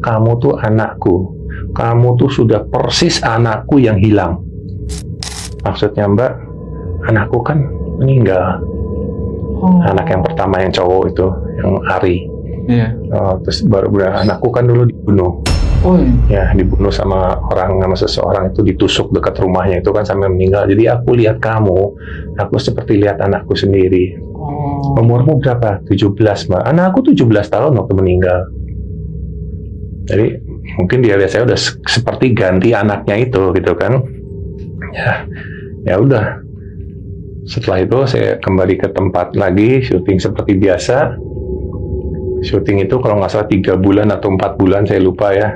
kamu tuh anakku. Kamu tuh sudah persis anakku yang hilang. Maksudnya Mbak, anakku kan meninggal. Anak yang pertama yang cowok itu, yang Ari. Iya. Terus baru anakku kan dulu dibunuh. Oh iya. Ya, dibunuh sama seseorang itu, ditusuk dekat rumahnya itu kan sampai meninggal. Jadi aku lihat kamu, aku seperti lihat anakku sendiri. Umurmu berapa? 17, Mbak. Anakku 17 tahun waktu meninggal. Jadi mungkin dia lihat saya udah seperti ganti anaknya itu gitu kan. Ya udah. Setelah itu saya kembali ke tempat lagi, syuting seperti biasa. Syuting itu kalau nggak salah 3 bulan atau 4 bulan, saya lupa ya.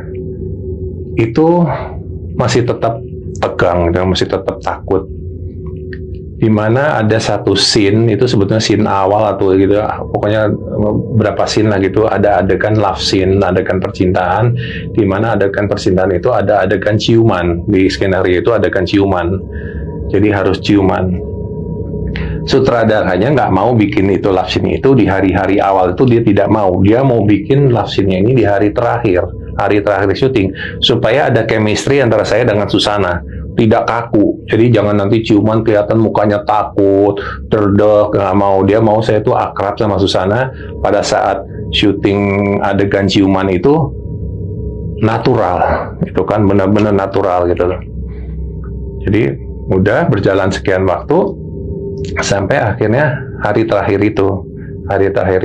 Itu masih tetap tegang dan masih tetap takut. Dimana ada satu scene, itu sebetulnya scene awal atau gitu, pokoknya berapa scene lah gitu, ada adegan love scene, adegan percintaan, dimana adegan percintaan itu ada adegan ciuman, di skenario itu adegan ciuman, jadi harus ciuman. Sutradaranya nggak mau bikin itu love scene itu di hari-hari awal itu, dia tidak mau, dia mau bikin love scene-nya ini di hari terakhir syuting, supaya ada chemistry antara saya dengan Susana, tidak kaku. Jadi jangan nanti ciuman kelihatan mukanya takut, derdek, nggak mau. Dia mau saya tuh akrab sama Susana pada saat syuting adegan ciuman itu natural, itu kan benar-benar natural gitu loh. Jadi udah berjalan sekian waktu sampai akhirnya hari terakhir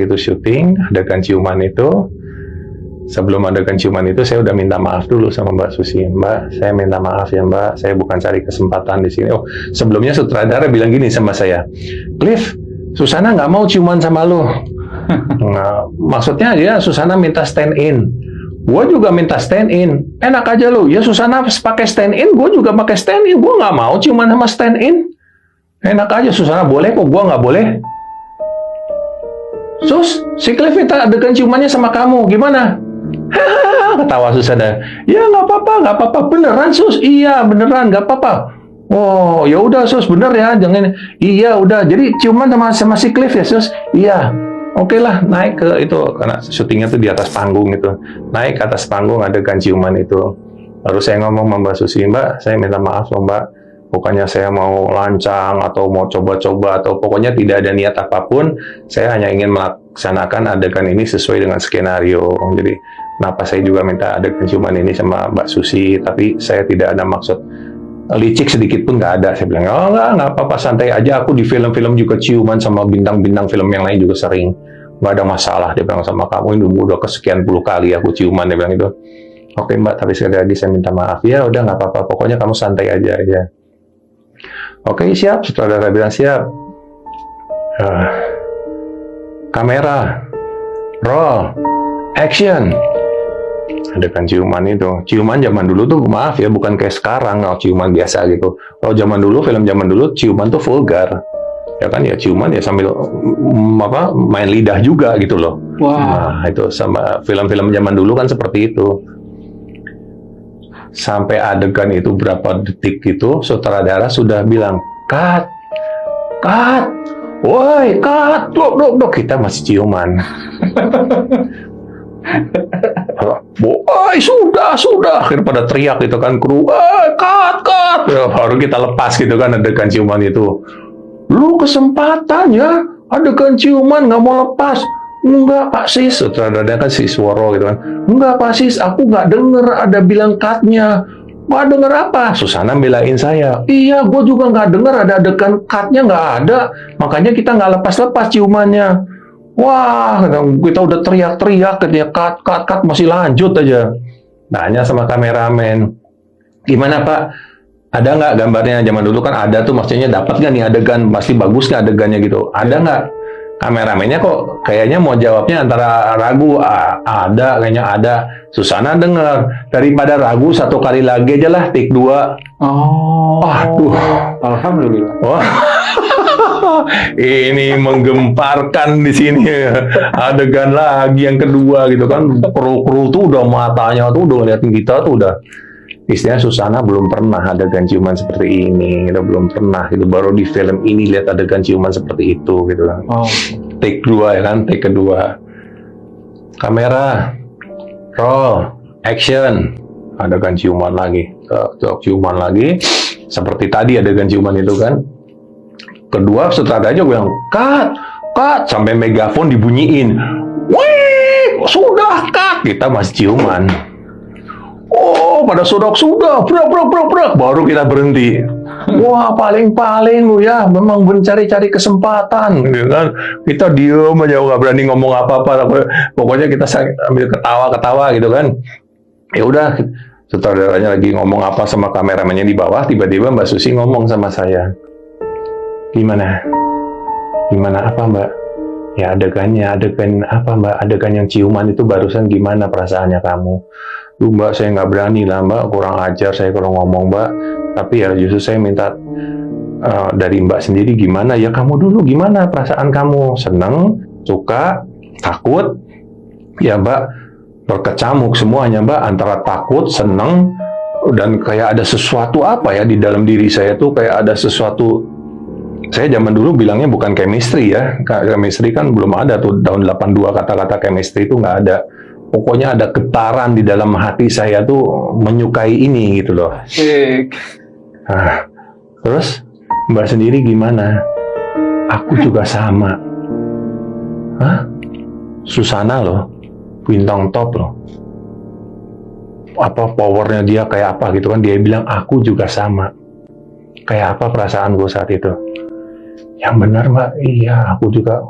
itu syuting adegan ciuman itu. Sebelum adegan ciuman itu saya udah minta maaf dulu sama Mbak Susi. Mbak, saya minta maaf ya Mbak, saya bukan cari kesempatan di sini. Oh, sebelumnya sutradara bilang gini sama saya, Cliff, Susana nggak mau ciuman sama lo. Nah, maksudnya dia Susana minta stand in. Gue juga minta stand in. Enak aja lo, ya Susana pakai stand in, gue juga pakai stand in. Gue nggak mau ciuman sama stand in. Enak aja, Susana boleh kok, gue nggak boleh. Sus, si Cliff minta adegan ciumannya sama kamu, gimana? Hahaha, ketawa Susana. Ya nggak apa-apa, beneran Sus, iya beneran, nggak apa-apa. Oh, ya udah Sus, bener ya, jangan. Iya udah, jadi ciuman sama si Cliff ya Sus. Iya, oke lah, naik ke itu, karena syutingnya tuh di atas panggung itu. Naik ke atas panggung adegan ciuman itu. Lalu saya ngomong sama Mbak Susi, Mbak, saya minta maaf loh Mbak. Bukannya saya mau lancang atau mau coba-coba atau pokoknya tidak ada niat apapun. Saya hanya ingin melaksanakan adegan ini sesuai dengan skenario. Jadi kenapa saya juga minta adegan ciuman ini sama Mbak Susi, tapi saya tidak ada maksud licik sedikit pun nggak ada. Saya bilang, oh nggak apa-apa, santai aja. Aku di film-film juga ciuman sama bintang-bintang film yang lain juga sering. Nggak ada masalah, dia bilang sama kamu. Ini udah kesekian puluh kali aku ciuman, dia bilang itu. Oke Mbak, tapi sekali lagi saya minta maaf. Ya udah nggak apa-apa, pokoknya kamu santai aja ya. Oke, siap. Sutradara bilang siap. Kamera, roll, action. Adegan ciuman itu. Ciuman zaman dulu tuh maaf ya, bukan kayak sekarang kalau ciuman biasa gitu. Kalau zaman dulu, film zaman dulu ciuman tuh vulgar. Ya kan ya, ciuman ya sambil main lidah juga gitu loh. Wow. Nah, itu sama film-film zaman dulu kan seperti itu. Sampai adegan itu berapa detik gitu, sutradara sudah bilang, cut, woi, cut, dok, kita masih ciuman. Woi, sudah, akhirnya pada teriak gitu kan, kru, cut, ya, baru kita lepas gitu kan adegan ciuman itu. Lu kesempatan ya, adegan ciuman nggak mau lepas. Enggak Pak Sis, sutradaranya kan si Sworo gitu kan. Enggak Pak Sis, aku nggak denger ada bilang cut-nya. Nggak denger apa? Susana belain saya. Iya, gue juga nggak denger ada adegan cut-nya, nggak ada. Makanya kita nggak lepas-lepas ciumannya. Wah, kita udah teriak-teriak, katanya cut, masih lanjut aja. Nanya sama kameramen, gimana Pak? Ada nggak gambarnya? Zaman dulu kan ada tuh, maksudnya dapat nggak nih adegan, masih bagus nggak adegannya gitu? Ada nggak? Kameramennya kok kayaknya mau jawabnya antara ragu, ada, kayaknya ada. Susana dengar, daripada ragu satu kali lagi aja lah, take 2. Oh, aduh, alhamdulillah. Wah. Ini menggemparkan di sini adegan lagi yang kedua gitu kan, kru tuh udah matanya tuh udah ngeliatin kita tuh udah. Istilahnya Susana belum pernah adegan ciuman seperti ini, gitu, belum pernah gitu. Baru di film ini lihat adegan ciuman seperti itu gitu kan. Oh. Take 2 ya kan, take kedua. Kamera, roll, Action. Adegan ciuman lagi. Ciuman lagi. Seperti tadi adegan ciuman itu kan. Kedua, sutradaranya bilang, cut. Sampai megafon dibunyiin. Wih, sudah cut. Kita masih ciuman. Oh, pada sudah, brak. Baru kita berhenti. Wah, paling-paling lu ya, memang mencari-cari kesempatan, gitu kan. Kita diem aja, nggak berani ngomong apa-apa. Pokoknya kita sambil ketawa-ketawa gitu kan. Ya udah, sutradaranya lagi ngomong apa sama kameramennya di bawah, tiba-tiba Mbak Susi ngomong sama saya. Gimana apa Mbak? Ya adegan apa Mbak? Adegan yang ciuman itu barusan gimana perasaannya kamu? Duh Mbak, saya nggak berani lah Mbak, kurang ajar saya kalau ngomong Mbak. Tapi ya justru saya minta dari Mbak sendiri gimana? Ya kamu dulu gimana perasaan kamu? Seneng, suka, takut? Ya Mbak, berkecamuk semuanya Mbak, antara takut, seneng, dan kayak ada sesuatu apa ya di dalam diri saya tuh kayak ada sesuatu. Saya zaman dulu bilangnya bukan chemistry ya, chemistry kan belum ada tuh, tahun 82 kata-kata chemistry itu nggak ada. Pokoknya ada getaran di dalam hati saya tuh menyukai ini gitu loh. Asik. Nah, terus Mbak sendiri gimana? Aku juga sama. Hah? Susana loh, bintang top loh. Apa powernya dia kayak apa gitu kan? Dia bilang aku juga sama. Kayak apa perasaan gue saat itu? Yang benar Mbak, iya aku juga.